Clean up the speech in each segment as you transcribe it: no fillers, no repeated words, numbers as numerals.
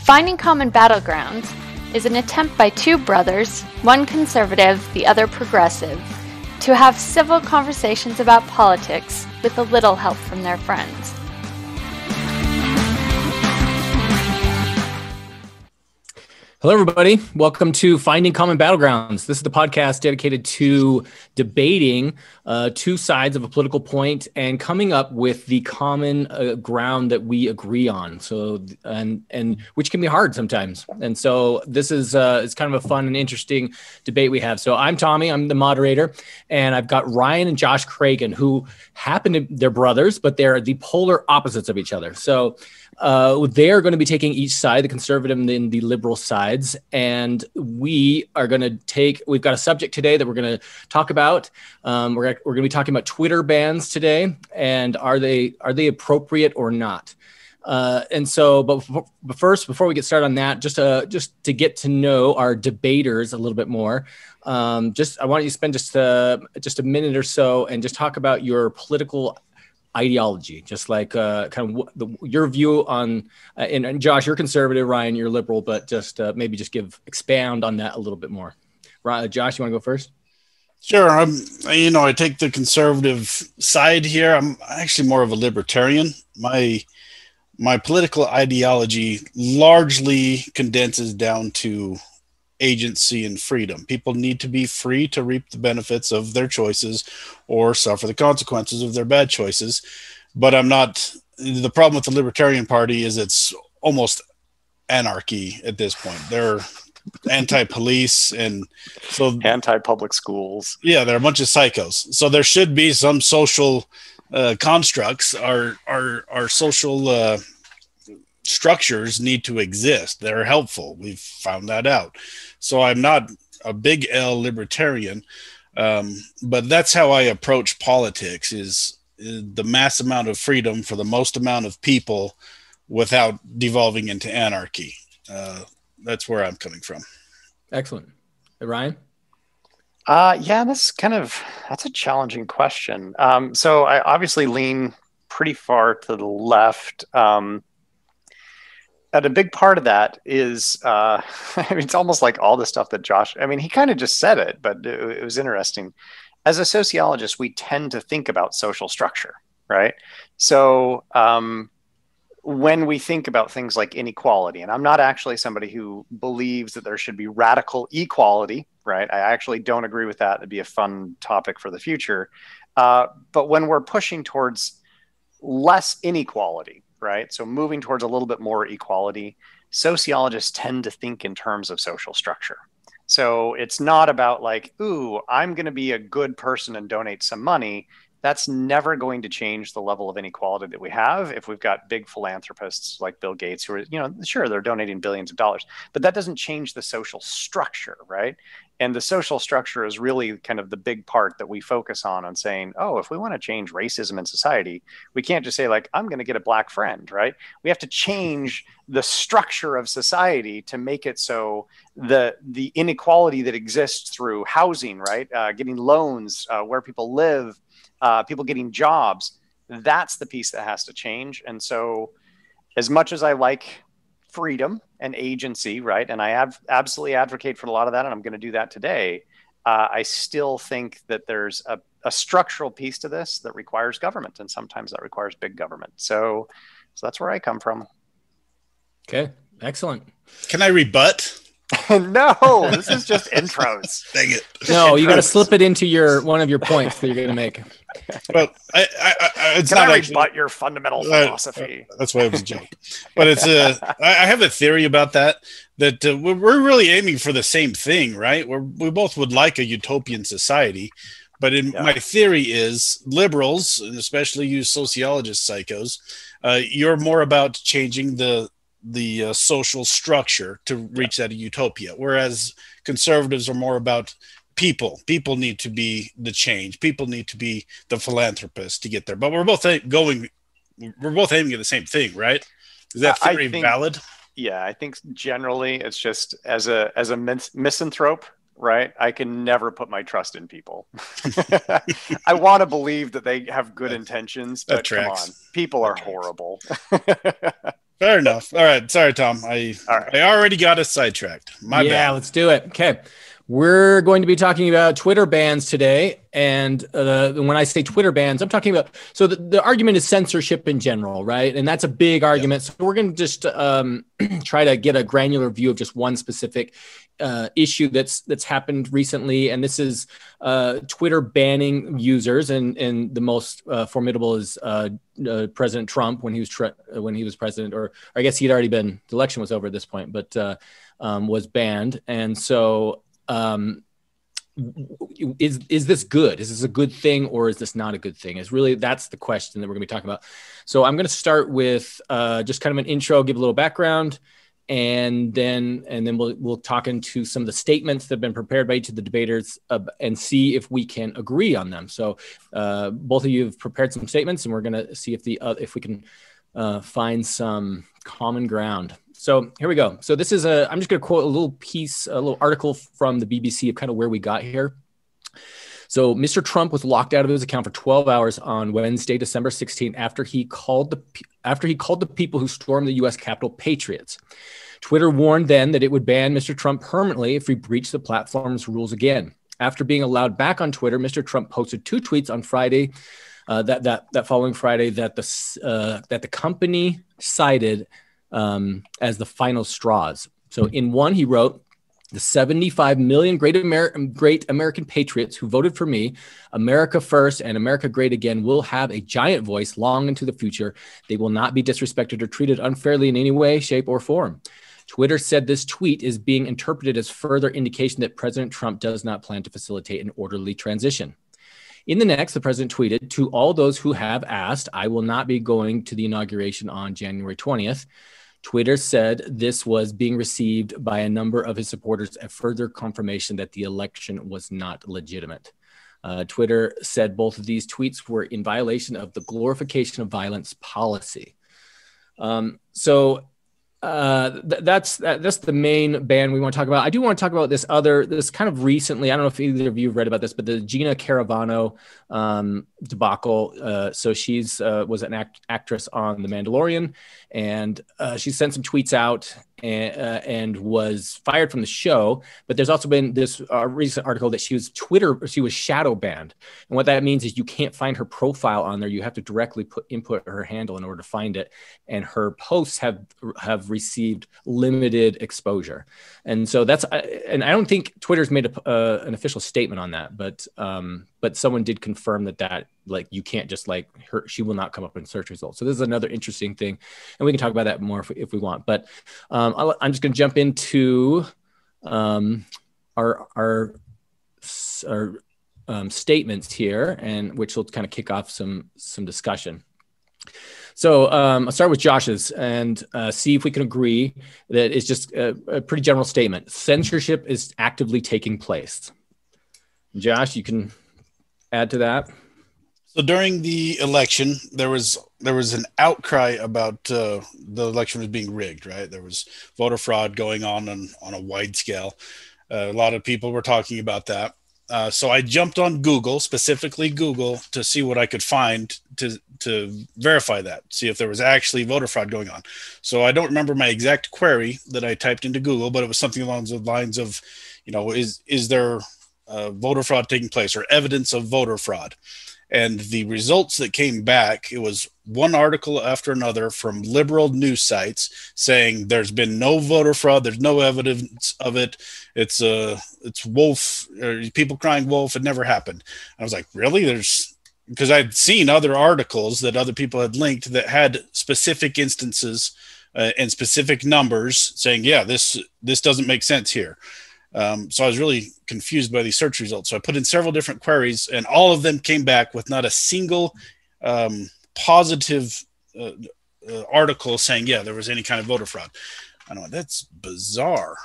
Finding Common Battlegrounds is an attempt by two brothers, one conservative, the other progressive, to have civil conversations about politics with a little help from their friends. Hello, everybody. Welcome to Finding Common Battlegrounds. This is the podcast dedicated to debating two sides of a political point and coming up with the common ground that we agree on. So, and which can be hard sometimes. And so this is it's kind of a fun and interesting debate we have. So I'm Tommy. I'm the moderator, and I've got Ryan and Josh Cragen, who they're brothers, but they're the polar opposites of each other. So they're going to be taking each side, the conservative and the liberal sides. And we've got a subject today that we're going to talk about. We're going to be talking about Twitter bans today, and are they appropriate or not? But first, before we get started on that, just to get to know our debaters a little bit more, I want you to spend just a minute or so and just talk about your political ideology, just like your view on, and Josh, you're conservative, Ryan, you're liberal, but maybe expand on that a little bit more. Josh, you want to go first? Sure. I take the conservative side here. I'm actually more of a libertarian. My political ideology largely condenses down to agency and freedom. People need to be free to reap the benefits of their choices or suffer the consequences of their bad choices. But the problem with the Libertarian Party is it's almost anarchy at this point. They're anti-police and so anti-public schools. Yeah, they're a bunch of psychos. So there should be some social constructs. Our social structures need to exist. They're helpful. We've found that out. So I'm not a big L libertarian, but that's how I approach politics, is the mass amount of freedom for the most amount of people without devolving into anarchy. That's where I'm coming from. Excellent. Ryan? That's a challenging question. So I obviously lean pretty far to the left. And a big part of that is, it's almost like all the stuff that Josh, he kind of just said it, but it was interesting. As a sociologist, we tend to think about social structure, right? So when we think about things like inequality, and I'm not actually somebody who believes that there should be radical equality, right? I actually don't agree with that. It'd be a fun topic for the future. But when we're pushing towards less inequality, right? So moving towards a little bit more equality, sociologists tend to think in terms of social structure. So it's not about like, ooh, I'm going to be a good person and donate some money. That's never going to change the level of inequality that we have if we've got big philanthropists like Bill Gates who are, sure, they're donating billions of dollars, but that doesn't change the social structure, right? And the social structure is really kind of the big part that we focus on saying, oh, if we want to change racism in society, we can't just say like, I'm going to get a black friend, right? We have to change the structure of society to make it so the inequality that exists through housing, right? Getting loans, where people live, people getting jobs, that's the piece that has to change. And so as much as I like freedom and agency, right, and I absolutely advocate for a lot of that, and I'm going to do that today, I still think that there's a structural piece to this that requires government, and sometimes that requires big government. So that's where I come from. Okay, excellent. Can I rebut? No, this is just intros. Dang it. No, you got to slip it into one of your points that you're going to make. Well, it's Can not I actually rebut your fundamental philosophy. That's why it was a joke. But it's I have a theory about that we're really aiming for the same thing, right? We both would like a utopian society. But my theory is liberals, and especially you sociologist psychos, you're more about changing the social structure to reach that utopia, whereas conservatives are more about people. People need to be the change. People need to be the philanthropists to get there. But we're both aiming at the same thing, right? Is that theory valid? Yeah, I think generally it's just as a misanthrope, right? I can never put my trust in people. I want to believe that they have good intentions, but come on, people are horrible. Fair enough. All right. Sorry, Tom. I already got us sidetracked. My bad. Yeah, let's do it. Okay. We're going to be talking about Twitter bans today. And when I say Twitter bans, I'm talking about, so the argument is censorship in general, right? And that's a big argument. So we're going to just try to get a granular view of just one specific issue that's happened recently. And this is Twitter banning users. And the most formidable is President Trump when he was president, or I guess he'd already been, the election was over at this point, but was banned. And so, is this good? Is this a good thing, or is this not a good thing? That's the question that we're gonna be talking about. So I'm gonna start with just kind of an intro, give a little background, and then we'll talk into some of the statements that have been prepared by each of the debaters and see if we can agree on them. So both of you have prepared some statements, and we're gonna see if we can find some common ground. So here we go. So this is I'm just going to quote a little article from the BBC of kind of where we got here. So Mr. Trump was locked out of his account for 12 hours on Wednesday, December 16th, after he called the people who stormed the U.S. Capitol patriots. Twitter warned then that it would ban Mr. Trump permanently if he breached the platform's rules again. After being allowed back on Twitter, Mr. Trump posted 2 tweets on Friday, that following Friday, that the company cited as the final straws. So in one, he wrote, "The 75 million great American patriots who voted for me, America first and America great again, will have a giant voice long into the future. They will not be disrespected or treated unfairly in any way, shape, or form." Twitter said this tweet is being interpreted as further indication that President Trump does not plan to facilitate an orderly transition. In the next, the president tweeted, "To all those who have asked, I will not be going to the inauguration on January 20th. Twitter said this was being received by a number of his supporters, a further confirmation that the election was not legitimate. Twitter said both of these tweets were in violation of the glorification of violence policy. That's the main ban we want to talk about. I do want to talk about this kind of recently. I don't know if either of you have read about this, but the Gina Carano debacle. So she's was an actress on The Mandalorian, and she sent some tweets out and was fired from the show. But there's also been this recent article that she was shadow banned. And what that means is you can't find her profile on there. You have to directly input her handle in order to find it. And her posts have received limited exposure. And so and I don't think Twitter's made an official statement on that, but someone did confirm that like you can't just like she will not come up in search results. So this is another interesting thing, and we can talk about that more if we want. But I'm just going to jump into our statements here, and which will kind of kick off some discussion. So I'll start with Josh's and see if we can agree that it's just a pretty general statement. Censorship is actively taking place. Josh, you can add to that. So during the election, there was an outcry about the election was being rigged, right? There was voter fraud going on a wide scale. A lot of people were talking about that. So I jumped on Google, specifically Google, to see what I could find to verify that, see if there was actually voter fraud going on. So I don't remember my exact query that I typed into Google, but it was something along the lines of, is there voter fraud taking place or evidence of voter fraud? And the results that came back, it was one article after another from liberal news sites saying there's been no voter fraud, there's no evidence of it. It's wolf, or people crying wolf. It never happened. I was like, really? Because I'd seen other articles that other people had linked that had specific instances and specific numbers saying, yeah, this doesn't make sense here. So I was really confused by these search results. So I put in several different queries, and all of them came back with not a single positive article saying, yeah, there was any kind of voter fraud. I know, that's bizarre.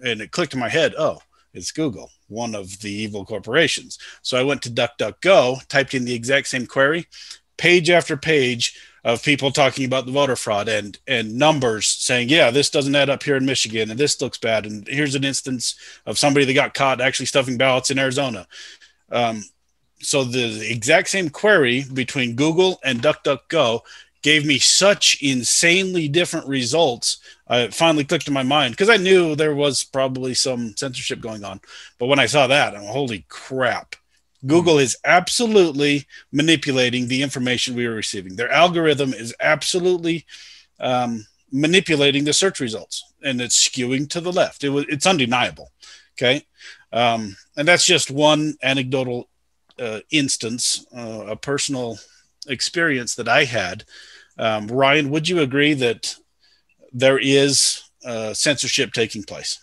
And it clicked in my head, oh, it's Google, one of the evil corporations. So I went to DuckDuckGo, typed in the exact same query, page after page of people talking about the voter fraud and numbers saying, yeah, this doesn't add up here in Michigan, and this looks bad. And here's an instance of somebody that got caught actually stuffing ballots in Arizona. So the exact same query between Google and DuckDuckGo gave me such insanely different results. It finally clicked in my mind because I knew there was probably some censorship going on. But when I saw that, I'm holy crap. Google is absolutely manipulating the information we were receiving. Their algorithm is absolutely manipulating the search results, and it's skewing to the left. It's undeniable. Okay. And that's just one anecdotal instance, a personal experience that I had. Ryan, would you agree that there is censorship taking place?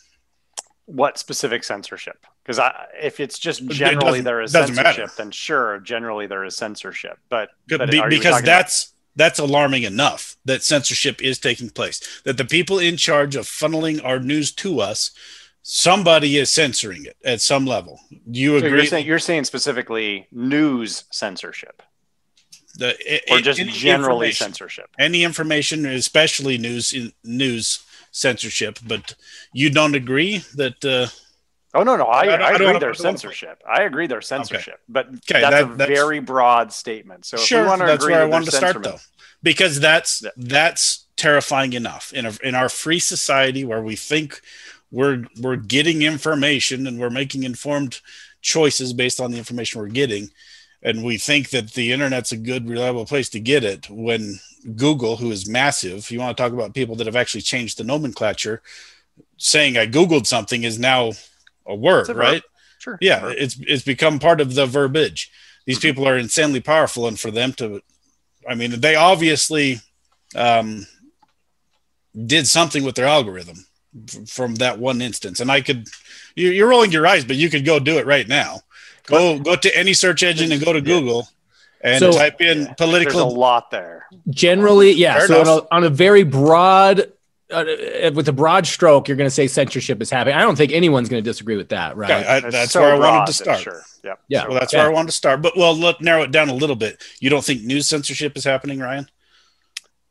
What specific censorship? Because if it's just generally there is censorship, then sure, generally there is censorship. But because that's alarming enough that censorship is taking place. That the people in charge of funneling our news to us, somebody is censoring it at some level. Do you agree? So you're saying specifically news censorship, or just generally censorship? Any information, especially news censorship. But you don't agree that? Oh no, I agree there's censorship. I agree there's censorship, okay. But that's a very broad statement. So sure, that's where I wanted to start though, because that's terrifying enough in our free society where we think we're getting information and we're making informed choices based on the information we're getting, and we think that the internet's a good, reliable place to get it. When Google, who is massive, you want to talk about people that have actually changed the nomenclature, saying I Googled something is now a word, right? Sure. Yeah, it's become part of the verbiage. These people are insanely powerful, and for them to, I mean, they obviously did something with their algorithm from that one instance. And you're rolling your eyes, but you could go do it right now. Go to any search engine and go to Google and type in political. There's a lot there. Generally, yeah. So on a very broad. With a broad stroke, you're going to say censorship is happening. I don't think anyone's going to disagree with that, right? Yeah, that's where I wanted to start. Sure. Yep. Yeah. Well, that's where I wanted to start. But let's narrow it down a little bit. You don't think news censorship is happening, Ryan?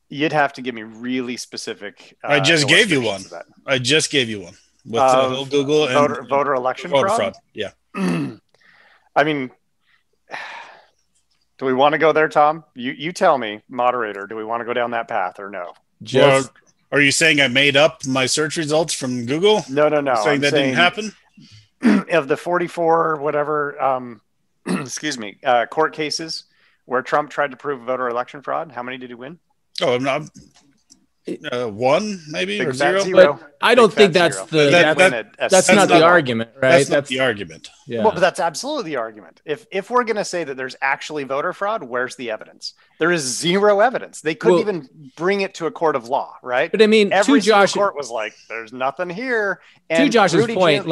You'd have to give me really specific. I just gave you one. I just gave you one with Google and voter election fraud. Yeah. I mean, do we want to go there, Tom? You tell me, moderator. Do we want to go down that path or no? Are you saying I made up my search results from Google? No. Saying that didn't happen? Of the 44, whatever, court cases where Trump tried to prove voter election fraud, how many did he win? Oh, I'm not. One maybe or zero. But I don't think that's not the argument, right? That's not the argument. Yeah. Well, but that's absolutely the argument. If we're going to say that there's actually voter fraud, where's the evidence? There is zero evidence. They couldn't even bring it to a court of law, right? But I mean, every court was like, "There's nothing here." And to Josh's point,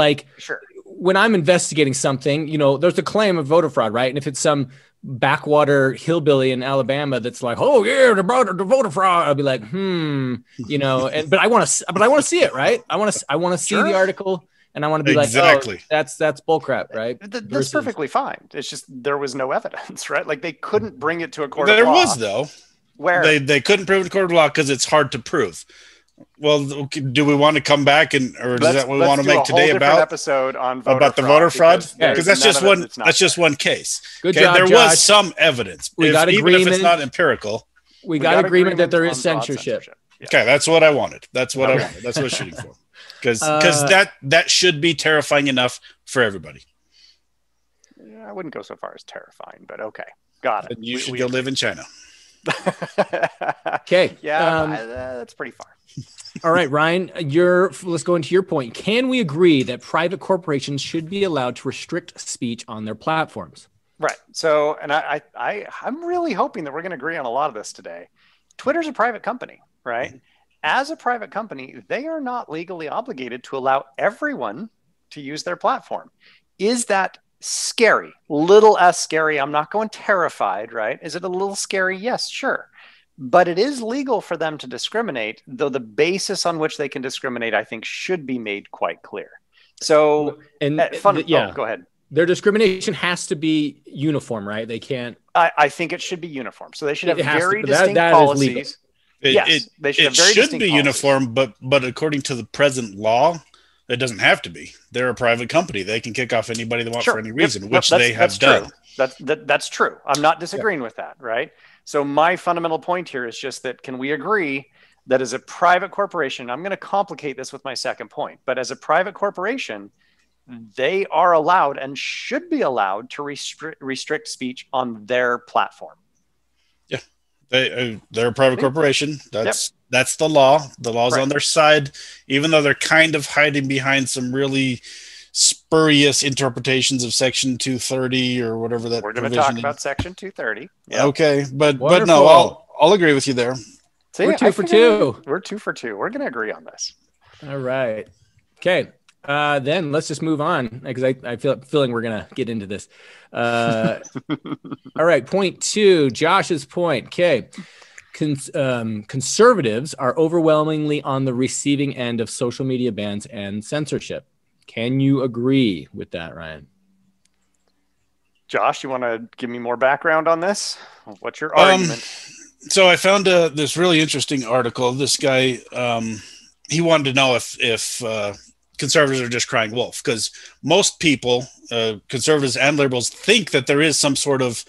when I'm investigating something, there's a claim of voter fraud, right? And if it's some backwater hillbilly in Alabama that's like, oh yeah, the voter fraud, I'll be like, but I want to see it, right? I want to see the article, and I want to be like, oh, that's bullcrap, right? That's perfectly fine. It's just there was no evidence, right? Like they couldn't bring it to a court. There of law. Was though, where they couldn't prove it to court of law because it's hard to prove. Well, do we want to come back or is that what we want to make today about episode on the voter fraud? Because that's just one case. Good job, there Josh. Was some evidence. We got agreement. Even if it's not empirical. We got agreement that there is censorship. Yeah. Okay, that's what I wanted. That's what I wanted. That's what I was shooting for. Because that should be terrifying enough for everybody. Yeah, I wouldn't go so far as terrifying, but okay, got it. And you should go live in China. Okay. Yeah, that's pretty far. All right, Ryan, let's go into your point. Can we agree that private corporations should be allowed to restrict speech on their platforms? Right. So, and I'm really hoping that we're going to agree on a lot of this today. Twitter's a private company, right? Mm-hmm. As a private company, they are not legally obligated to allow everyone to use their platform. Is that scary? Little s scary. I'm not going terrified, right? Is it a little scary? Yes, sure. But it is legal for them to discriminate, though the basis on which they can discriminate, I think, should be made quite clear. So, go ahead. Their discrimination has to be uniform, right? They can't. I think it should be uniform. So they should have very distinct policies. They should have very distinct policies. Uniform, but according to the present law, it doesn't have to be. They're a private company. They can kick off anybody they want for any reason, which they have done. That's true. I'm not disagreeing with that, right? So my fundamental point here is just that, can we agree that as a private corporation, I'm going to complicate this with my second point, but as a private corporation, they are allowed and should be allowed to restrict speech on their platform. Yeah, they're a private corporation. That's the law. The law's on their side, even though they're kind of hiding behind some really spurious interpretations of Section 230 or whatever that. We're going to talk about Section 230. Yep. Okay, but no, I'll agree with you there. See, we're 2 for 2. We're 2 for 2. We're going to agree on this. All right. Okay. Then let's just move on, because I feel feeling we're going to get into this. All right. Point 2, Josh's point. Okay. Conservatives are overwhelmingly on the receiving end of social media bans and censorship. Can you agree with that, Ryan? Josh, you want to give me more background on this? What's your argument? So I found this really interesting article. This guy, he wanted to know if conservatives are just crying wolf, because most people, conservatives and liberals, think that there is some sort of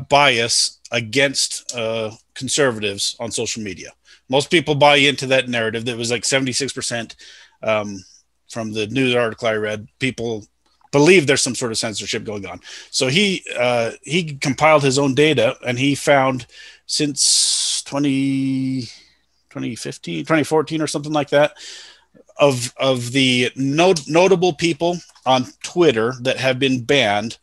bias against conservatives on social media. Most people buy into that narrative. That was like 76% from the news article I read. People believe there's some sort of censorship going on. So he compiled his own data, and he found since 2014 or something like that, of the notable people on Twitter that have been banned.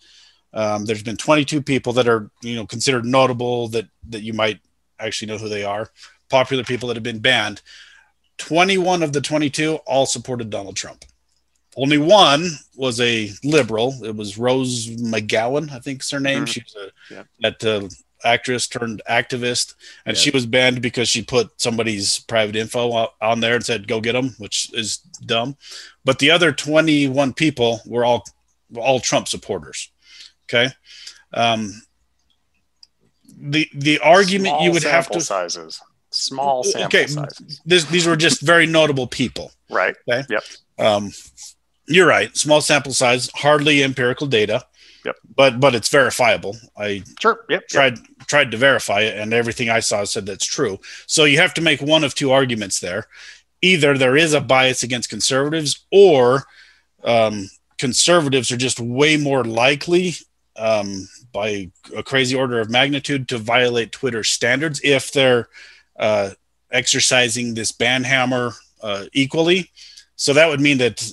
There's been 22 people that are, considered notable, that you might actually know who they are. Popular people that have been banned. 21 of the 22 all supported Donald Trump. Only one was a liberal. It was Rose McGowan, I think is her name. She's that actress turned activist, and she was banned because she put somebody's private info on there and said, go get them, which is dumb. But the other 21 people were all Trump supporters. Okay. The argument small you would have to small sample sizes. These were just very notable people. Right. Okay. Yep. You're right. Small sample size, hardly empirical data. Yep. But it's verifiable. I tried to verify it, and everything I saw said that's true. So you have to make one of two arguments there. Either there is a bias against conservatives, or conservatives are just way more likely, by a crazy order of magnitude, to violate Twitter standards if they're exercising this ban hammer equally. So that would mean that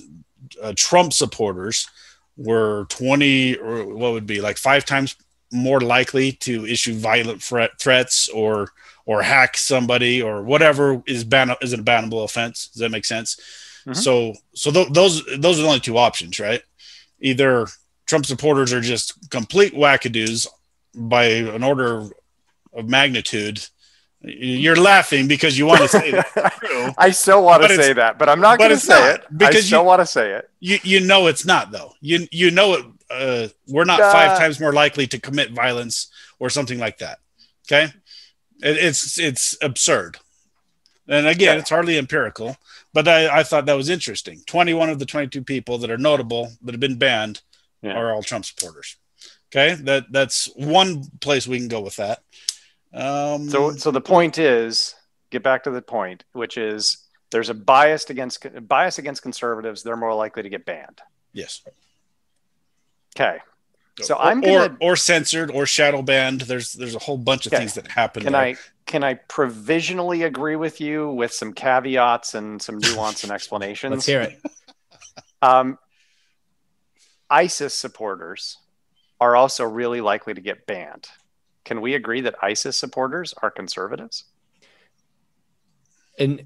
Trump supporters were 20, or what would be like 5 times more likely to issue violent threats or hack somebody or whatever is a bannable offense. Does that make sense? Mm-hmm. So those are the only two options, right? Either Trump supporters are just complete wackadoos by an order of magnitude. You're laughing because you want to say that's true. I still want to say that, but I'm not going to say it. Because I still want to say it. You know it's not, though. You know it. We're not 5 times more likely to commit violence or something like that. Okay, it's absurd. And again, it's hardly empirical. But I thought that was interesting. 21 of the 22 people that are notable that have been banned are all Trump supporters. Okay, that's one place we can go with that. So the point is, get back to the point, which is there's a bias against conservatives. They're more likely to get banned. Yes. Okay. So or censored or shadow banned. There's a whole bunch of things that happen. Can I provisionally agree with you with some caveats and some nuance and explanations? Let's hear it. ISIS supporters are also really likely to get banned. Can we agree that ISIS supporters are conservatives? And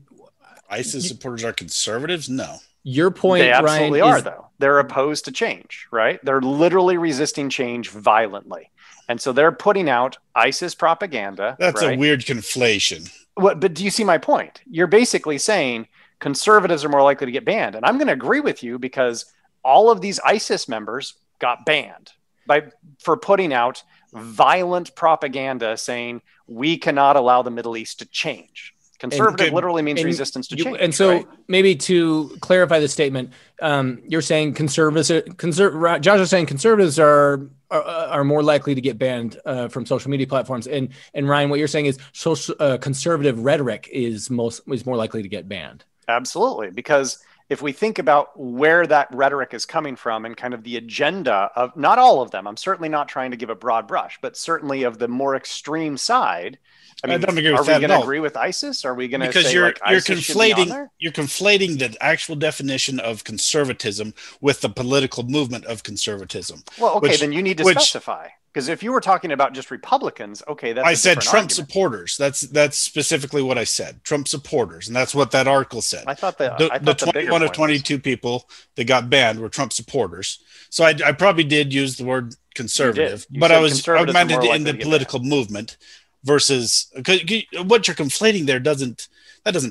ISIS supporters are conservatives? No. Your point, they absolutely Ryan, are, though. They're opposed to change, right? They're literally resisting change violently. And so they're putting out ISIS propaganda. That's a weird conflation. But do you see my point? You're basically saying conservatives are more likely to get banned. And I'm going to agree with you because all of these ISIS members got banned for putting out violent propaganda saying we cannot allow the Middle East to change. Conservative literally means resistance to change. And so right? maybe to clarify the statement, you're saying Josh is saying conservatives are more likely to get banned from social media platforms. And Ryan, what you're saying is conservative rhetoric is more likely to get banned. Absolutely. Because if we think about where that rhetoric is coming from and kind of the agenda of, not all of them, I'm certainly not trying to give a broad brush, but certainly of the more extreme side. I mean, are we going to agree with ISIS? Are we going to say you're ISIS should be on there? You're conflating the actual definition of conservatism with the political movement of conservatism. Well, okay, then you need to specify. Because if you were talking about just Republicans, okay, that's I said Trump argument. Supporters. That's specifically what I said. Trump supporters, and that's what that article said. I thought the 21 of 22 people that got banned were Trump supporters. So I probably did use the word conservative, but I meant it in the political movement versus what you're conflating there doesn't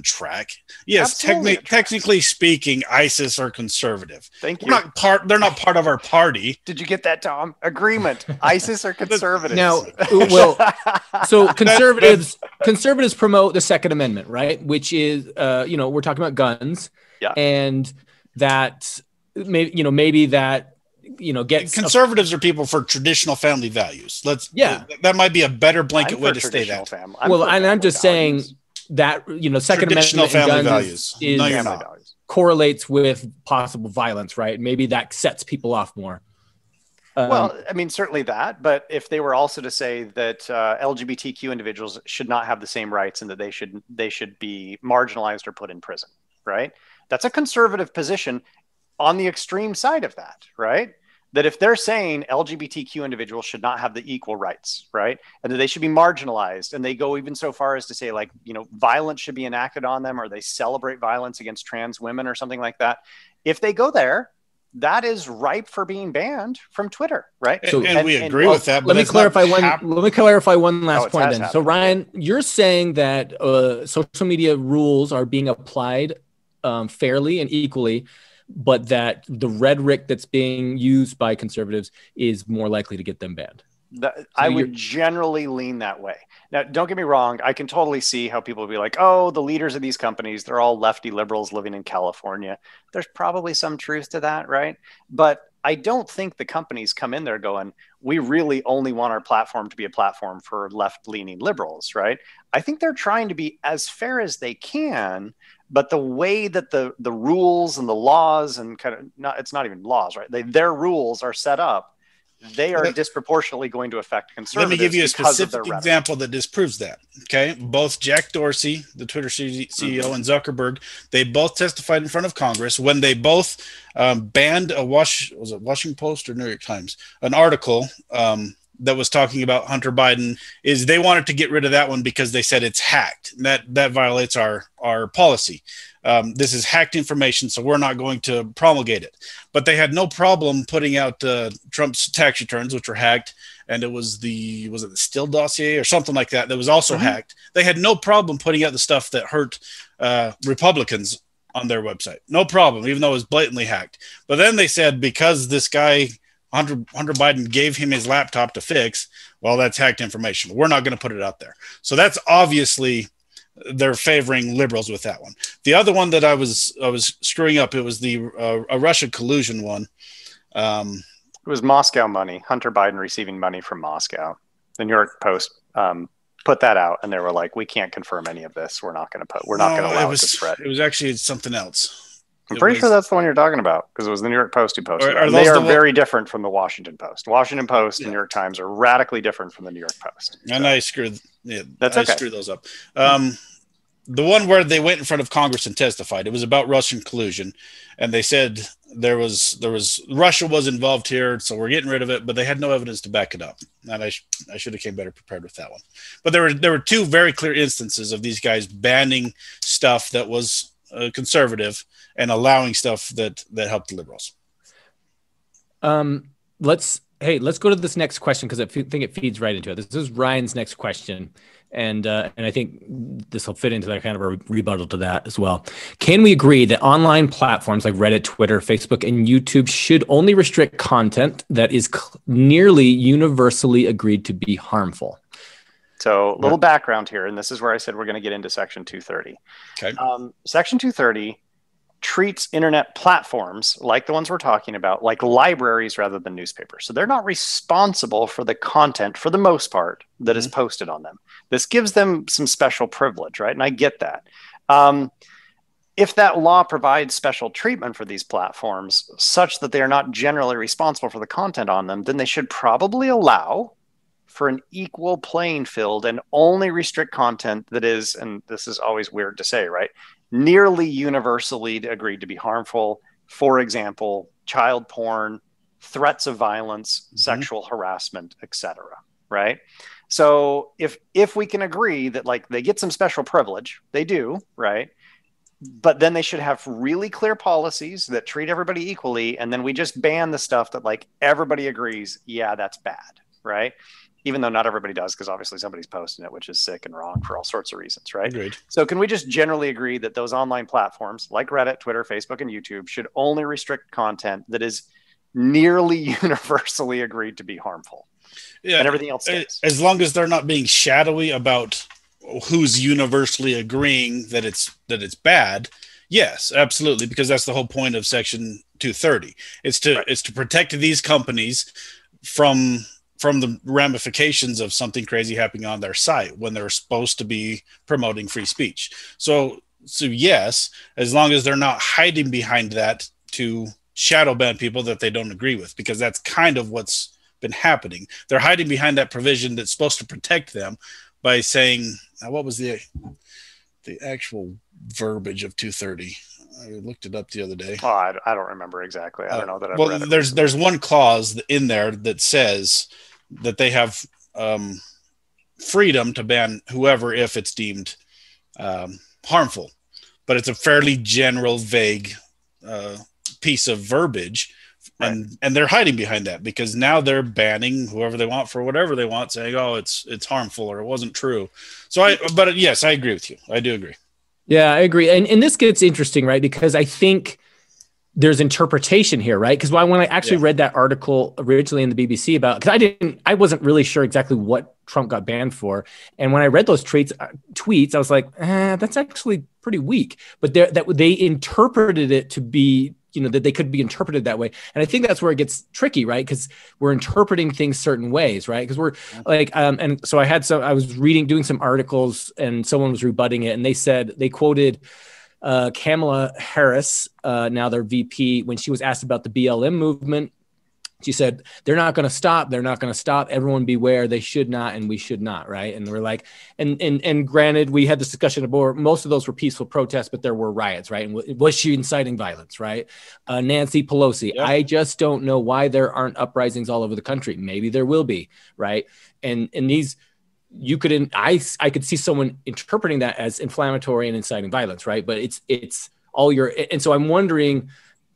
track. Yes, technically speaking, ISIS are conservative. Thank you. They're not part of our party. Did you get that, Tom? Agreement. ISIS are conservatives. Now, well, so conservatives promote the Second Amendment, right? Which is, we're talking about guns, and that maybe that. Conservatives are people for traditional family values. That might be a better blanket way to say that. I'm just saying that Second Amendment family values correlates with possible violence, right? Maybe that sets people off more. Well, I mean, certainly that. But if they were also to say that LGBTQ individuals should not have the same rights and that they should be marginalized or put in prison, right? That's a conservative position on the extreme side of that, right? That if they're saying LGBTQ individuals should not have the equal rights, right? And that they should be marginalized, and they go even so far as to say, like, violence should be enacted on them, or they celebrate violence against trans women or something like that. If they go there, that is ripe for being banned from Twitter, right? So, and we agree with that. Let me clarify one last point then. So Ryan, you're saying that social media rules are being applied fairly and equally, but that the rhetoric that's being used by conservatives is more likely to get them banned. I would generally lean that way. Now, don't get me wrong. I can totally see how people would be like, oh, the leaders of these companies, they're all lefty liberals living in California. There's probably some truth to that, right? But I don't think the companies come in there going, we really only want our platform to be a platform for left-leaning liberals, right? I think they're trying to be as fair as they can, but the way that the rules and the laws and it's not even laws, right? Their rules are set up. They are disproportionately going to affect conservatives. Let me give you a specific example that disproves that. Okay. Both Jack Dorsey, the Twitter CEO, and Zuckerberg, they both testified in front of Congress when they both banned was it Washington Post or New York Times, an article that was talking about Hunter Biden. Is they wanted to get rid of that one because they said it's hacked. That violates our policy. This is hacked information, so we're not going to promulgate it. But they had no problem putting out Trump's tax returns, which were hacked, and was it the Steele dossier or something like that was also hacked. They had no problem putting out the stuff that hurt Republicans on their website. No problem, even though it was blatantly hacked. But then they said because this guy Hunter Biden gave him his laptop to fix, well, that's hacked information. We're not going to put it out there. So that's obviously they're favoring liberals with that one. The other one that I was screwing up, it was the a Russia collusion one. It was Moscow money. Hunter Biden receiving money from Moscow. The New York Post put that out, and they were like, "We can't confirm any of this. We're not going to allow it to spread." It was actually something else. I'm pretty sure that's the one you're talking about because it was the New York Post who posted it. They are very different from the Washington Post. Washington Post and New York Times are radically different from the New York Post. And I screwed those up. The one where they went in front of Congress and testified, it was about Russian collusion, and they said there was Russia was involved here, so we're getting rid of it, but they had no evidence to back it up. And I should have came better prepared with that one. But there were two very clear instances of these guys banning stuff that was conservative and allowing stuff that helped the liberals. Let's go to this next question because I think it feeds right into it. This is Ryan's next question, and I think this will fit into that kind of a rebuttal to that as well. Can we agree that online platforms like Reddit, Twitter, Facebook, and YouTube should only restrict content that is nearly universally agreed to be harmful? So a little background here, and this is where I said we're going to get into Section 230. Okay. Section 230 treats internet platforms like the ones we're talking about like libraries rather than newspapers. So they're not responsible for the content for the most part that is posted on them. This gives them some special privilege, right? And I get that. If that law provides special treatment for these platforms such that they are not generally responsible for the content on them, then they should probably allow for an equal playing field and only restrict content that is, and this is always weird to say, right, nearly universally agreed to be harmful. For example, child porn, threats of violence, sexual harassment, etc. Right? So if we can agree that like they get some special privilege, they do, right? But then they should have really clear policies that treat everybody equally, and then we just ban the stuff that like everybody agrees, yeah, that's bad, right? Even though not everybody does, because obviously somebody's posting it, which is sick and wrong for all sorts of reasons, right? Agreed. So can we just generally agree that those online platforms like Reddit, Twitter, Facebook, and YouTube should only restrict content that is nearly universally agreed to be harmful? Yeah, and everything else stays. As long as they're not being shadowy about who's universally agreeing that it's bad, yes, absolutely, because that's the whole point of Section 230. It's to protect these companies from the ramifications of something crazy happening on their site when they're supposed to be promoting free speech. So yes, as long as they're not hiding behind that to shadow ban people that they don't agree with, because that's kind of what's been happening. They're hiding behind that provision that's supposed to protect them by saying, what was the actual verbiage of 230? I looked it up the other day. Oh, I don't remember exactly. I don't know that I've read it. There's one clause in there that says that they have freedom to ban whoever if it's deemed harmful, but it's a fairly general, vague piece of verbiage. Right. And they're hiding behind that because now they're banning whoever they want for whatever they want, saying, "Oh, it's harmful," or "It wasn't true." But yes, I agree with you. I do agree. Yeah, I agree. And this gets interesting, right? Because I think there's interpretation here, right? Because when I actually read that article originally in the BBC about, because I wasn't really sure exactly what Trump got banned for, and when I read those tweets, I was like, that's actually pretty weak. But they interpreted it to be, that they could be interpreted that way. And I think that's where it gets tricky, right? Because we're interpreting things certain ways, right? Because we're like, and so I was doing some articles and someone was rebutting it. And they quoted Kamala Harris, now their VP, when she was asked about the BLM movement. She said, they're not going to stop. They're not going to stop. Everyone beware. They should not, and we should not. Right. And we're like, and granted, we had this discussion about most of those were peaceful protests, but there were riots. Right. And was she inciting violence? Right. Nancy Pelosi. Yep. I just don't know why there aren't uprisings all over the country. Maybe there will be. Right. And these, I could see someone interpreting that as inflammatory and inciting violence. Right. But it's all and so I'm wondering,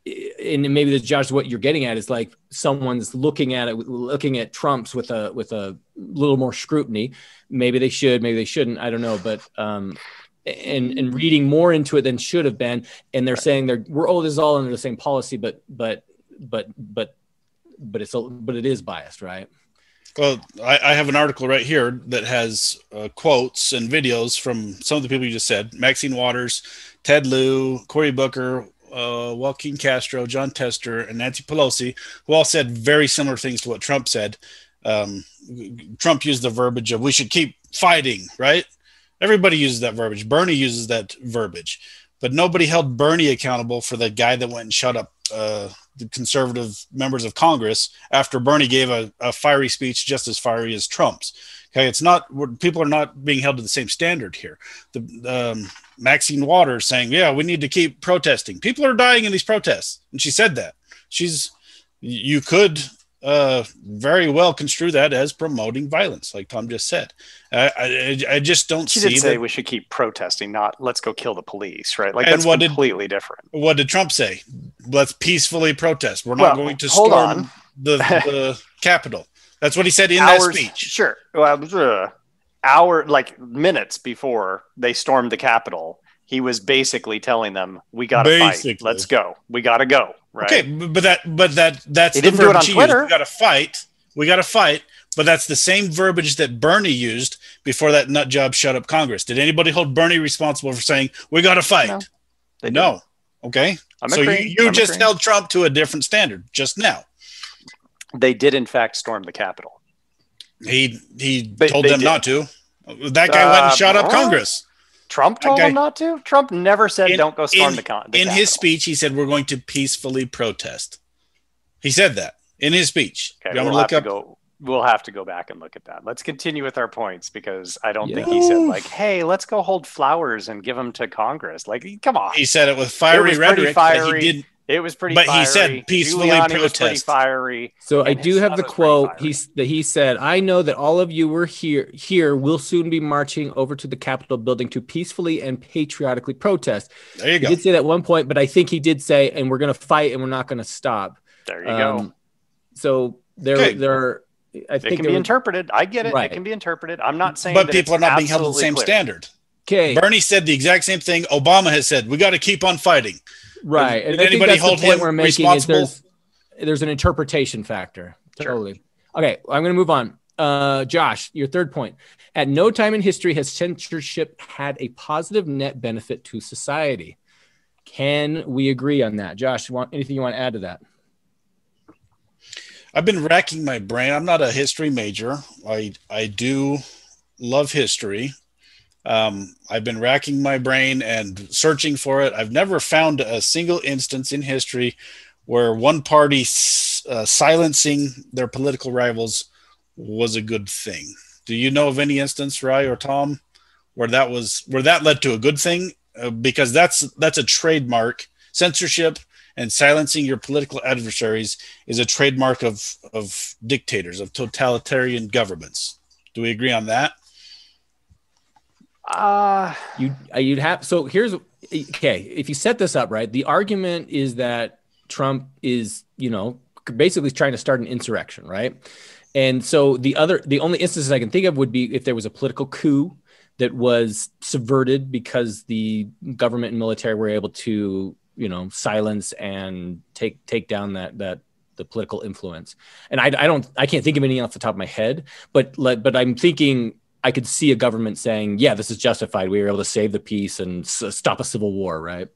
and maybe this, Josh, what you're getting at is like someone's looking at Trump's with a little more scrutiny. Maybe they should, maybe they shouldn't. I don't know, but and reading more into it than should have been. And they're saying this is all under the same policy, but it is biased, right? Well, I have an article right here that has quotes and videos from some of the people you just said: Maxine Waters, Ted Lieu, Cory Booker, Joaquin Castro, John Tester, and Nancy Pelosi, who all said very similar things to what Trump said. Trump used the verbiage of "we should keep fighting," right? Everybody uses that verbiage. Bernie uses that verbiage, but nobody held Bernie accountable for the guy that went and shut up the conservative members of Congress after Bernie gave a fiery speech just as fiery as Trump's. Okay, it's not, people are not being held to the same standard here. The Maxine Waters saying, "Yeah, we need to keep protesting. People are dying in these protests," and she said that. You could very well construe that as promoting violence, like Tom just said. I just don't see. She did say we should keep protesting, not let's go kill the police, right? Like that's completely different. What did Trump say? Let's peacefully protest. We're not going to storm the Capitol. That's what he said in that speech. Sure. Minutes before they stormed the Capitol, he was basically telling them, "We got to fight. Let's go. We got to go." Right. Okay, but that's he didn't do it on Twitter. We got to fight. We got to fight. But that's the same verbiage that Bernie used before that nut job shut up Congress. Did anybody hold Bernie responsible for saying, we got to fight? No, they No. didn't. Okay. I'm So agreeing. you I'm just agreeing. held Trump to a different standard just now. They did, in fact, storm the Capitol. He They told them did. not to. That guy went and shot up Congress. Trump told them not to? Trump never said, don't go storm the Capitol. In his speech, he said, we're going to peacefully protest. He said that in his speech. Okay, We'll have to go back and look at that. Let's continue with our points, because I don't think he said, like, hey, let's go hold flowers and give them to Congress. Like, come on. He said it with fiery rhetoric. Fiery. He did. It was pretty but fiery. He said peacefully Giuliani protest. Was pretty fiery. So I do have the quote. He said, I know that all of you were here will soon be marching over to the Capitol building to peacefully and patriotically protest. There you go. He did say that at one point, but I think he did say, and we're going to fight and we're not going to stop. There you go. So there are, I think it can be interpreted. I get it. Right. It can be interpreted. I'm not saying but people are not being held to the same standard. Okay. Bernie said the exact same thing Obama has said. We got to keep on fighting. Right. Did anybody hold him responsible? There's an interpretation factor. Sure. Totally. Okay, I'm going to move on. Josh, your third point. At no time in history has censorship had a positive net benefit to society. Can we agree on that? Josh, anything you want to add to that? I've been racking my brain. I'm not a history major. I do love history. I've been racking my brain and searching for it. I've never found a single instance in history where one party silencing their political rivals was a good thing. Do you know of any instance, Rye or Tom, where that led to a good thing? Because that's a trademark. Censorship and silencing your political adversaries is a trademark of dictators, of totalitarian governments. Do we agree on that? You'd have, so here's, okay, if you set this up right, the argument is that Trump is, basically trying to start an insurrection, right? And so the only instances I can think of would be if there was a political coup that was subverted because the government and military were able to, silence and take down the political influence. And I can't think of anything off the top of my head, but I'm thinking I could see a government saying, yeah, this is justified. We were able to save the peace and stop a civil war, right?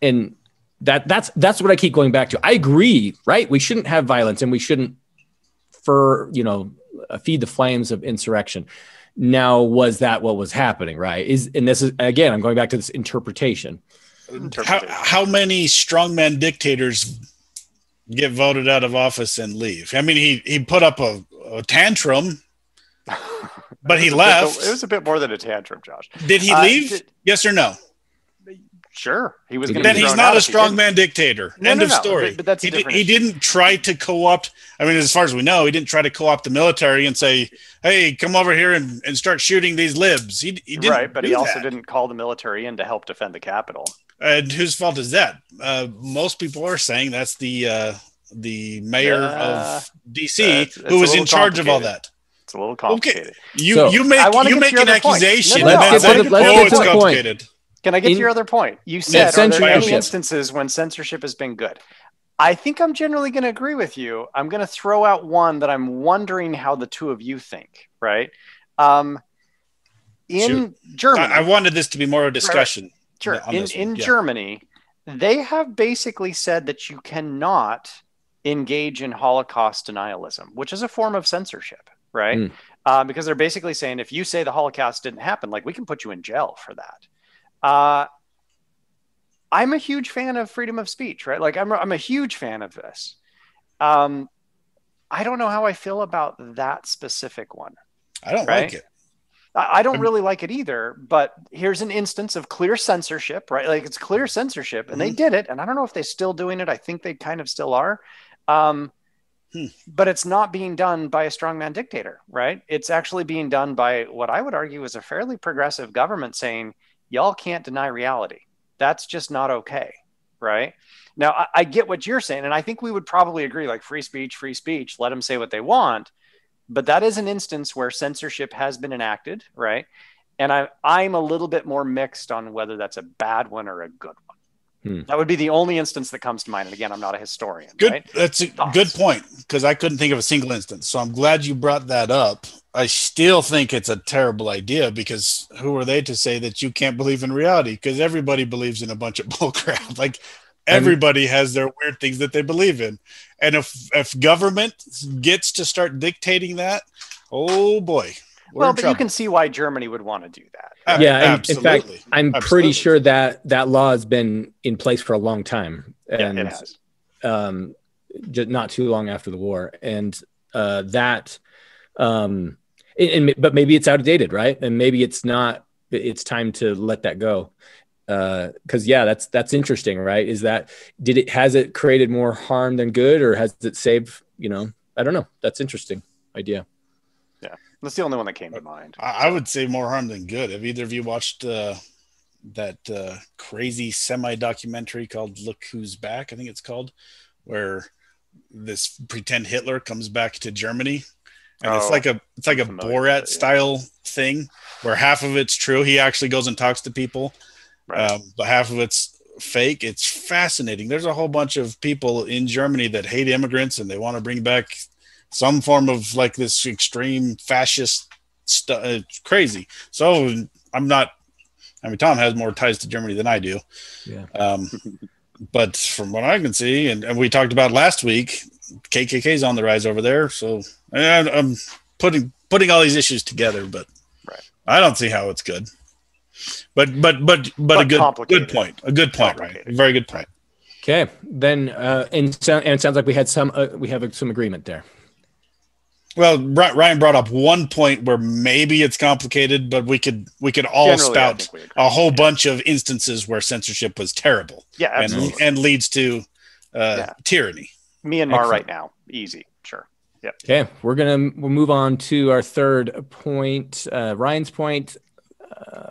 And that's what I keep going back to. I agree, right? We shouldn't have violence and we shouldn't feed the flames of insurrection. Now, was that what was happening, right? And this is, again, I'm going back to this interpretation. How many strongman dictators get voted out of office and leave? I mean, he put up a tantrum, but he left. It was a bit more than a tantrum, Josh. Did he leave? Yes or no? Sure, he was. Then he's not a strongman dictator. End of story. But that's he didn't try to co-opt. I mean, as far as we know, he didn't try to co-opt the military and say, "Hey, come over here and start shooting these libs." He didn't. Right, but he also didn't call the military in to help defend the Capitol. And whose fault is that? Most people are saying that's the mayor of D.C. who was in charge of all that. It's a little complicated. Okay. You make an accusation. Let's get to the complicated. Can I get to your other point? You said, are there any instances when censorship has been good? I think I'm generally going to agree with you. I'm going to throw out one that I'm wondering how the two of you think, right? In Germany. I wanted this to be more of a discussion. Right. Sure. In Germany, they have basically said that you cannot engage in Holocaust denialism, which is a form of censorship, right? Because they're basically saying, if you say the Holocaust didn't happen, like, we can put you in jail for that. I'm a huge fan of freedom of speech, right? Like, I'm a huge fan of this. I don't know how I feel about that specific one. I don't like it. I don't really like it either, but here's an instance of clear censorship, right? Like, it's clear censorship, and they did it. And I don't know if they're still doing it. I think they kind of still are. But it's not being done by a strongman dictator, right? It's actually being done by what I would argue is a fairly progressive government saying, y'all can't deny reality. That's just not okay, right? Now, I get what you're saying, and I think we would probably agree, like, free speech, let them say what they want. But that is an instance where censorship has been enacted, right? And I'm a little bit more mixed on whether that's a bad one or a good one, That would be the only instance that comes to mind. And again, I'm not a historian. Good. Right? That's a good point, because I couldn't think of a single instance. So I'm glad you brought that up. I still think it's a terrible idea, because who are they to say that you can't believe in reality? Because everybody believes in a bunch of bullcrap. Like everybody has their weird things that they believe in. And if government gets to start dictating that, oh boy. Well, but you can see why Germany would want to do that. Right? Yeah, in fact, I'm pretty sure that law has been in place for a long time, and it has. Just not too long after the war, and but maybe it's outdated, right? And maybe it's not. It's time to let that go, because that's interesting, right? Has it created more harm than good, or has it saved? I don't know. That's interesting idea. That's the only one that came to mind. I would say more harm than good. Have either of you watched that crazy semi-documentary called Look Who's Back? I think it's called, where this pretend Hitler comes back to Germany. And it's like a Borat style thing where half of it's true. He actually goes and talks to people, but half of it's fake. It's fascinating. There's a whole bunch of people in Germany that hate immigrants, and they want to bring back some form of like this extreme fascist stuff. Crazy. So Tom has more ties to Germany than I do. Yeah. But from what I can see, and we talked about last week, KKK's on the rise over there. So I'm putting all these issues together, but I don't see how it's good. But a good point. A good point, right? A very good point. Okay, then and it sounds like we have some agreement there. Well, Ryan brought up one point where maybe it's complicated, but we could all spout a whole bunch of instances where censorship was terrible. Yeah, absolutely. And leads to tyranny. Myanmar right now, easy, sure. Yep. Okay, we'll move on to our third point, Ryan's point.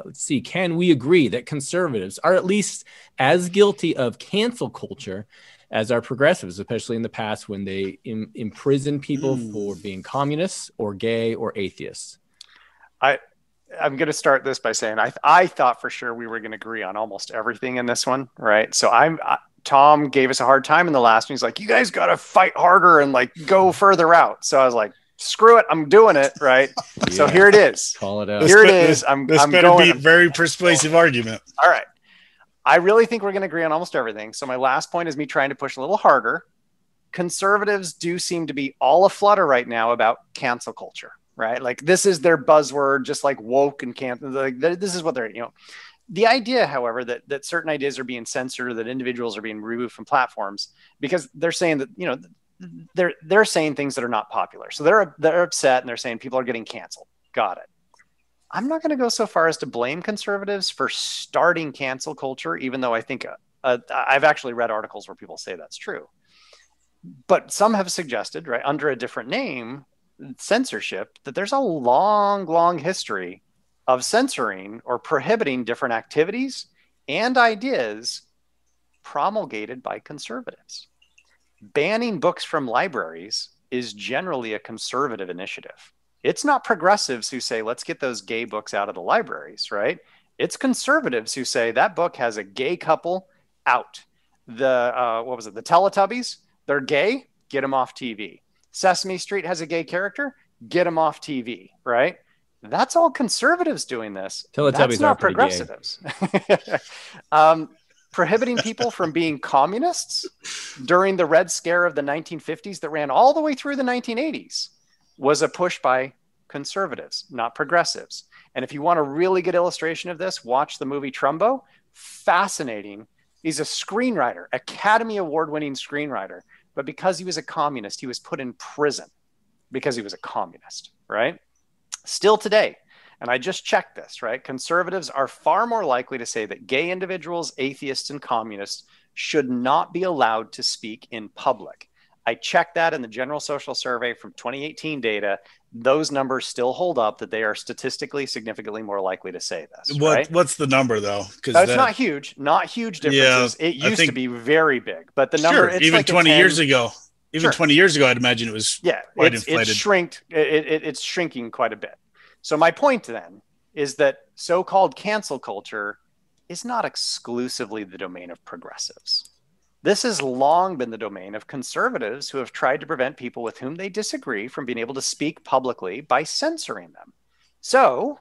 Let's see. Can we agree that conservatives are at least as guilty of cancel culture as are progressives, especially in the past when they imprison people for being communists or gay or atheists? I'm going to start this by saying I thought for sure we were going to agree on almost everything in this one, right? So Tom gave us a hard time in the last one. He's like, you guys got to fight harder and like go further out. So I was like, screw it, I'm doing it, right? Yeah. So here it is. Call it out. Here it is. I'm better be a very persuasive argument. All right. I really think we're going to agree on almost everything. So my last point is me trying to push a little harder. Conservatives do seem to be all aflutter right now about cancel culture, right? Like this is their buzzword, just like woke and cancel. Like this is what they're, The idea, however, that certain ideas are being censored, that individuals are being removed from platforms because they're saying that, they're saying things that are not popular. So they're upset and they're saying people are getting canceled. Got it. I'm not going to go so far as to blame conservatives for starting cancel culture, even though I think I've actually read articles where people say that's true. But some have suggested, right, under a different name, censorship, that there's a long, long history of censoring or prohibiting different activities and ideas promulgated by conservatives. Banning books from libraries is generally a conservative initiative. It's not progressives who say, let's get those gay books out of the libraries, right? It's conservatives who say that book has a gay couple out. The Teletubbies, they're gay, get them off TV. Sesame Street has a gay character, get them off TV, right? That's all conservatives doing this. Teletubbies That's not are pretty progressives. Prohibiting people from being communists during the Red Scare of the 1950s that ran all the way through the 1980s was a push by conservatives, not progressives. And if you want a really good illustration of this, watch the movie Trumbo. Fascinating. He's a screenwriter, Academy Award-winning screenwriter. But because he was a communist, he was put in prison because he was a communist, right? Still today, and I just checked this, right? Conservatives are far more likely to say that gay individuals, atheists, and communists should not be allowed to speak in public. I checked that in the General Social Survey from 2018 data. Those numbers still hold up, that they are statistically significantly more likely to say this. What's the number though? Because it's not huge differences. Yeah, it used to be very big, but the number, it's even like 20 years ago, 20 years ago, I'd imagine it was quite inflated. It's shrinking quite a bit. So my point then is that so-called cancel culture is not exclusively the domain of progressives. This has long been the domain of conservatives who have tried to prevent people with whom they disagree from being able to speak publicly by censoring them. So,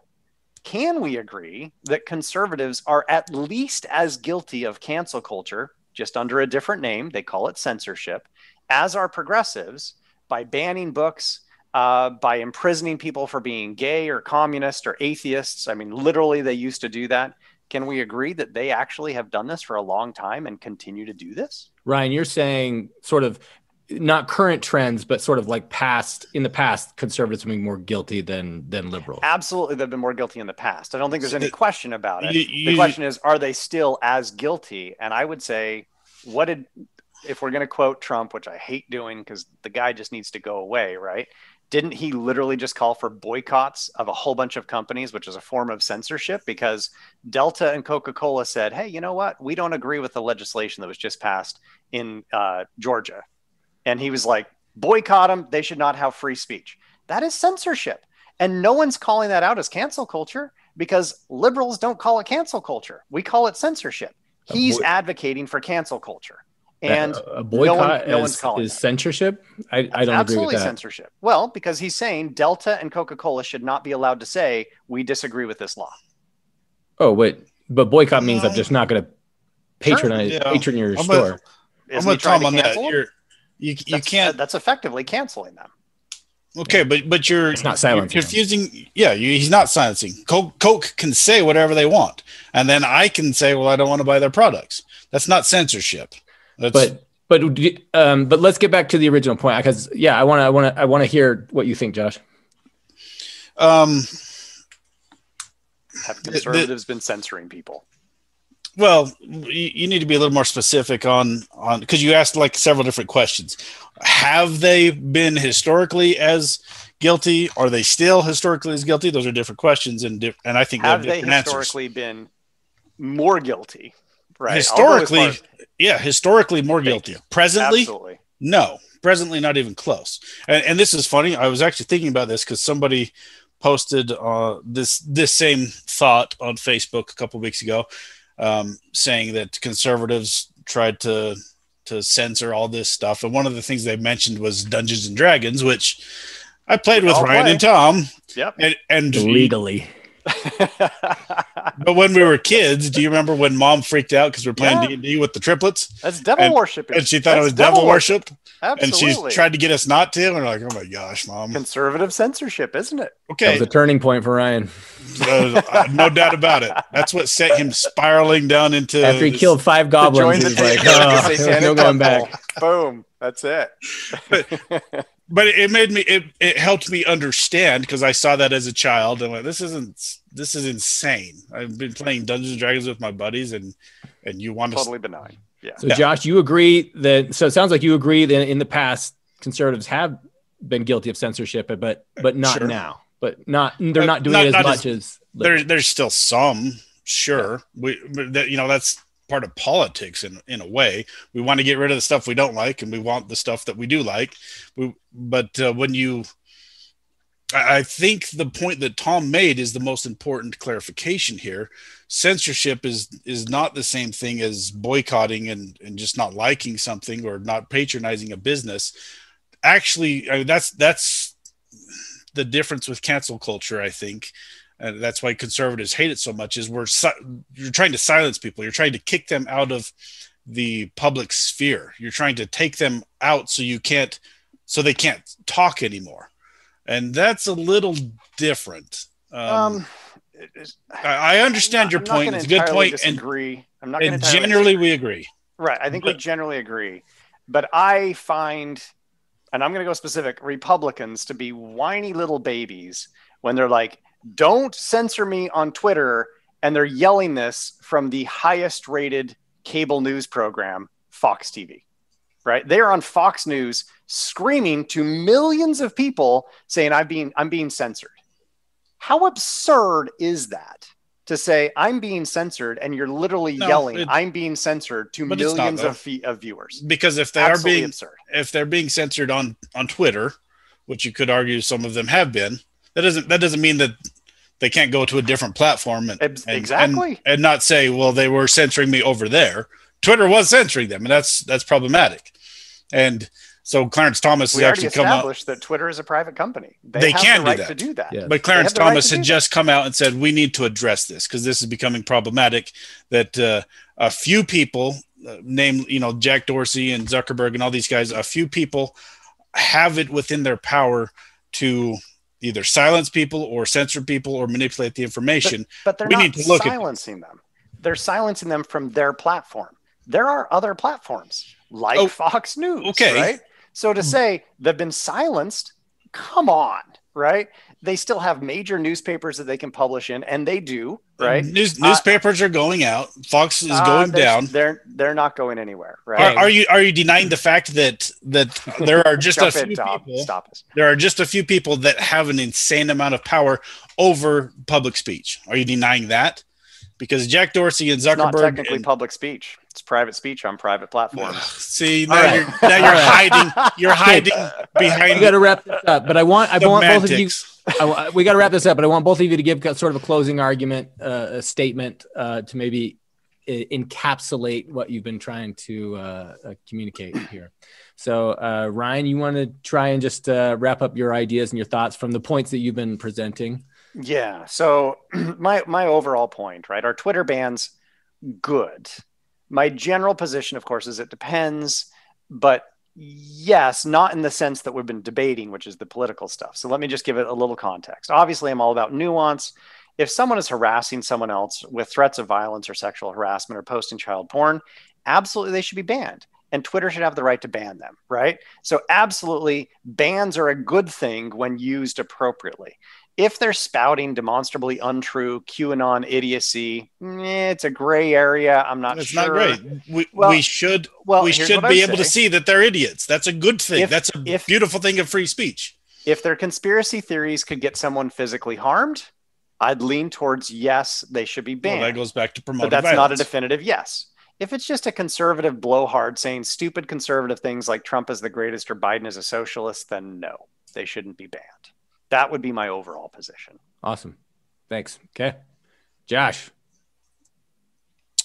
can we agree that conservatives are at least as guilty of cancel culture, just under a different name, they call it censorship, as are progressives by banning books, by imprisoning people for being gay or communist or atheists? I mean, literally, they used to do that. Can we agree that they actually have done this for a long time and continue to do this? Ryan, you're saying sort of not current trends, but sort of like in the past, conservatives being more guilty than liberals. Absolutely, they've been more guilty in the past. I don't think there's any question about it. The question is, are they still as guilty? And I would say, if we're going to quote Trump, which I hate doing because the guy just needs to go away, right? Didn't he literally just call for boycotts of a whole bunch of companies, which is a form of censorship? Because Delta and Coca-Cola said, hey, you know what? We don't agree with the legislation that was just passed in Georgia. And he was like, boycott them. They should not have free speech. That is censorship. And no one's calling that out as cancel culture because liberals don't call it cancel culture. We call it censorship. He's advocating for cancel culture. And a boycott no one's calling is censorship. I don't agree with that. Absolutely censorship. Well, because he's saying Delta and Coca-Cola should not be allowed to say we disagree with this law. Oh wait, but boycott means I'm just not going to patron your store. I'm going to Tom on that. You can't. That's effectively canceling them. Okay, but it's not silencing. You're confusing. Yeah, he's not silencing. Coke can say whatever they want, and then I can say, well, I don't want to buy their products. That's not censorship. But let's get back to the original point because I want to hear what you think, Josh. Have conservatives been censoring people? Well, you need to be a little more specific on because you asked like several different questions. Have they been historically as guilty? Are they still historically as guilty? Those are different questions, and I think have they historically been more guilty? Right. Historically more guilty. Presently, absolutely. No. Presently, not even close. And this is funny. I was actually thinking about this because somebody posted this same thought on Facebook a couple of weeks ago, saying that conservatives tried to censor all this stuff. And one of the things they mentioned was Dungeons and Dragons, which I played with Ryan and Tom. Yep. And legally. But when we were kids, do you remember when Mom freaked out because we're playing D&D with the triplets? That's devil worship, and she thought it was devil worship. Absolutely. And she tried to get us not to. And we're like, oh my gosh, Mom! Conservative censorship, isn't it? Okay, that was a turning point for Ryan. No doubt about it. That's what set him spirling down into. After he killed 5 goblins, he's like, there's no going back. Boom. That's it. But it made me. It helped me understand because I saw that as a child and went, this is insane. I've been playing Dungeons and Dragons with my buddies, and you want totally benign. Yeah. So Josh, you agree that? So it sounds like you agree that in the past conservatives have been guilty of censorship, but not now. But they're not doing it as much as there's still some. Sure, that's part of politics in a way. We want to get rid of the stuff we don't like, and we want the stuff that we do like. I think the point that Tom made is the most important clarification here. Censorship is not the same thing as boycotting and just not liking something or not patronizing a business. Actually, that's the difference with cancel culture, I think. And that's why conservatives hate it so much is you're trying to silence people. You're trying to kick them out of the public sphere. You're trying to take them out so they can't talk anymore. And that's a little different. I understand your point. It's a good point. Disagree. I'm not going to generally we agree. Right. I think we generally agree. But I find, and I'm going to go specific, Republicans to be whiny little babies when they're like, don't censor me on Twitter. And they're yelling this from the highest rated cable news program, Fox TV. Right? They're on Fox News screaming to millions of people saying, I'm being censored. How absurd is that to say I'm being censored and you're literally yelling I'm being censored to millions of viewers? Because if they're being censored on Twitter, which you could argue some of them have been, that doesn't mean that They can't go to a different platform exactly and not say, well, they were censoring me over there. Twitter was censoring them, and that's problematic. And so Clarence Thomas has actually come out. established that Twitter is a private company. They have can the right do that. to do that. Yeah. But Clarence Thomas had just come out and said, we need to address this because this is becoming problematic, that a few people, named, Jack Dorsey and Zuckerberg and all these guys, a few people have it within their power to either silence people or censor people or manipulate the information. But they're not silencing them. They're silencing them from their platform. There are other platforms like Fox News, right? So to say they've been silenced, come on, right? They still have major newspapers that they can publish in, and they do, right? Newspapers are going out. Fox is going down. They're not going anywhere, right? Are you denying the fact that there are just a few people? There are just a few people that have an insane amount of power over public speech. Are you denying that? Because Jack Dorsey and Zuckerberg, it's not technically public speech. It's private speech on private platforms. See, now you're hiding. You're hiding behind. We got to wrap this up, but I want both of you. We got to wrap this up, but I want both of you to give sort of a closing argument, a statement to maybe encapsulate what you've been trying to communicate here. So, Ryan, you want to try and just wrap up your ideas and your thoughts from the points that you've been presenting? Yeah. So my overall point, right? Are Twitter bans good? My general position, of course, is it depends, but yes, not in the sense that we've been debating, which is the political stuff. So let me just give it a little context. Obviously, I'm all about nuance. If someone is harassing someone else with threats of violence or sexual harassment or posting child porn, absolutely they should be banned. And Twitter should have the right to ban them, right? So absolutely, bans are a good thing when used appropriately. If they're spouting demonstrably untrue QAnon idiocy, it's a gray area. I'm not sure. It's not great. We should be able to see that they're idiots. That's a good thing. That's a beautiful thing of free speech. If their conspiracy theories could get someone physically harmed, I'd lean towards yes, they should be banned. Well, that goes back to promoting violence. But that's violence. not a definitive yes. If it's just a conservative blowhard saying stupid conservative things like Trump is the greatest or Biden is a socialist, then no, they shouldn't be banned. That would be my overall position. Awesome. Thanks. Okay. Josh.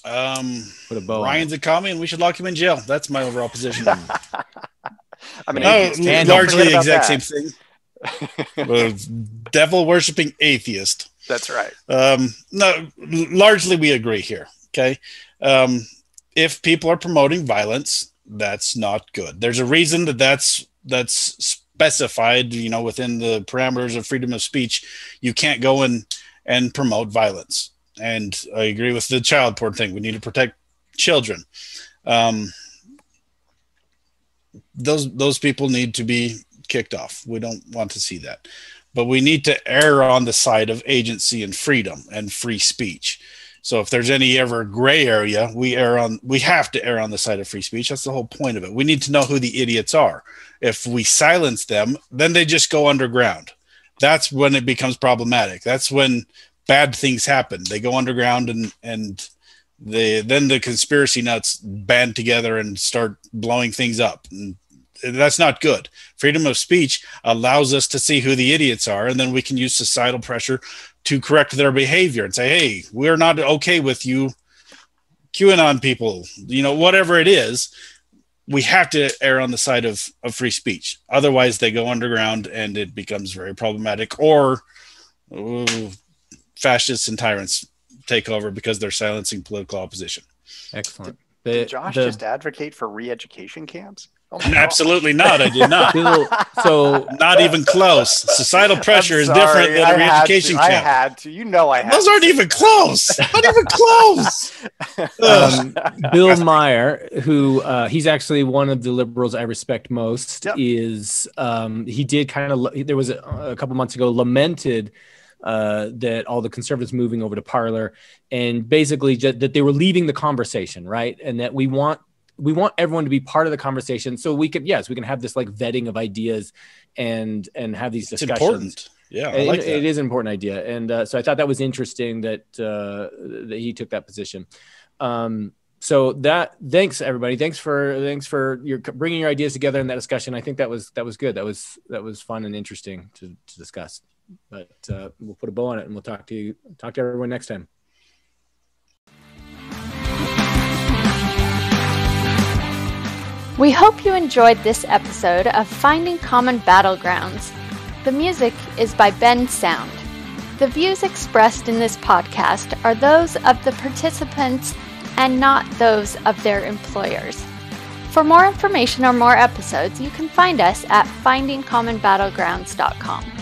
Put a bow Ryan's a commie and we should lock him in jail. That's my overall position. I mean, largely the exact same thing. Devil worshipping atheist. That's right. No, largely we agree here. Okay. If people are promoting violence, that's not good. There's a reason that's specified, within the parameters of freedom of speech. You can't go and promote violence. And I agree with the child porn thing. We need to protect children. Those people need to be kicked off. We don't want to see that. But we need to err on the side of agency and freedom and free speech. So if there's any ever gray area, we have to err on the side of free speech. That's the whole point of it. We need to know who the idiots are. If we silence them, then they just go underground. That's when it becomes problematic. That's when bad things happen. They go underground and then the conspiracy nuts band together and start blowing things up. And that's not good. Freedom of speech allows us to see who the idiots are, and then we can use societal pressure to correct their behavior and say, hey, we're not okay with you QAnon people, whatever it is. We have to err on the side of free speech. Otherwise, they go underground and it becomes very problematic, or fascists and tyrants take over because they're silencing political opposition. Excellent. Did Josh just advocate for re-education camps? Oh absolutely not. I did not. So not even close. Societal pressure is different than a re-education camp. I had to. I had Those aren't even close. Not even close. Bill Maher, who he's actually one of the liberals I respect most, is he did kind of, there was a couple months ago, lamented that all the conservatives moving over to Parler, and basically that they were leaving the conversation, right? And that we want everyone to be part of the conversation, so we can have this like vetting of ideas and have these discussions. It's important. Yeah, I like that. It is an important idea, and so I thought that was interesting that he took that position. So thanks everybody. Thanks for your bringing your ideas together in that discussion. I think that was good. That was fun and interesting to discuss. But we'll put a bow on it, and we'll talk to everyone next time. We hope you enjoyed this episode of Finding Common Battlegrounds. The music is by Ben Sound. The views expressed in this podcast are those of the participants and not those of their employers. For more information or more episodes, you can find us at findingcommonbattlegrounds.com.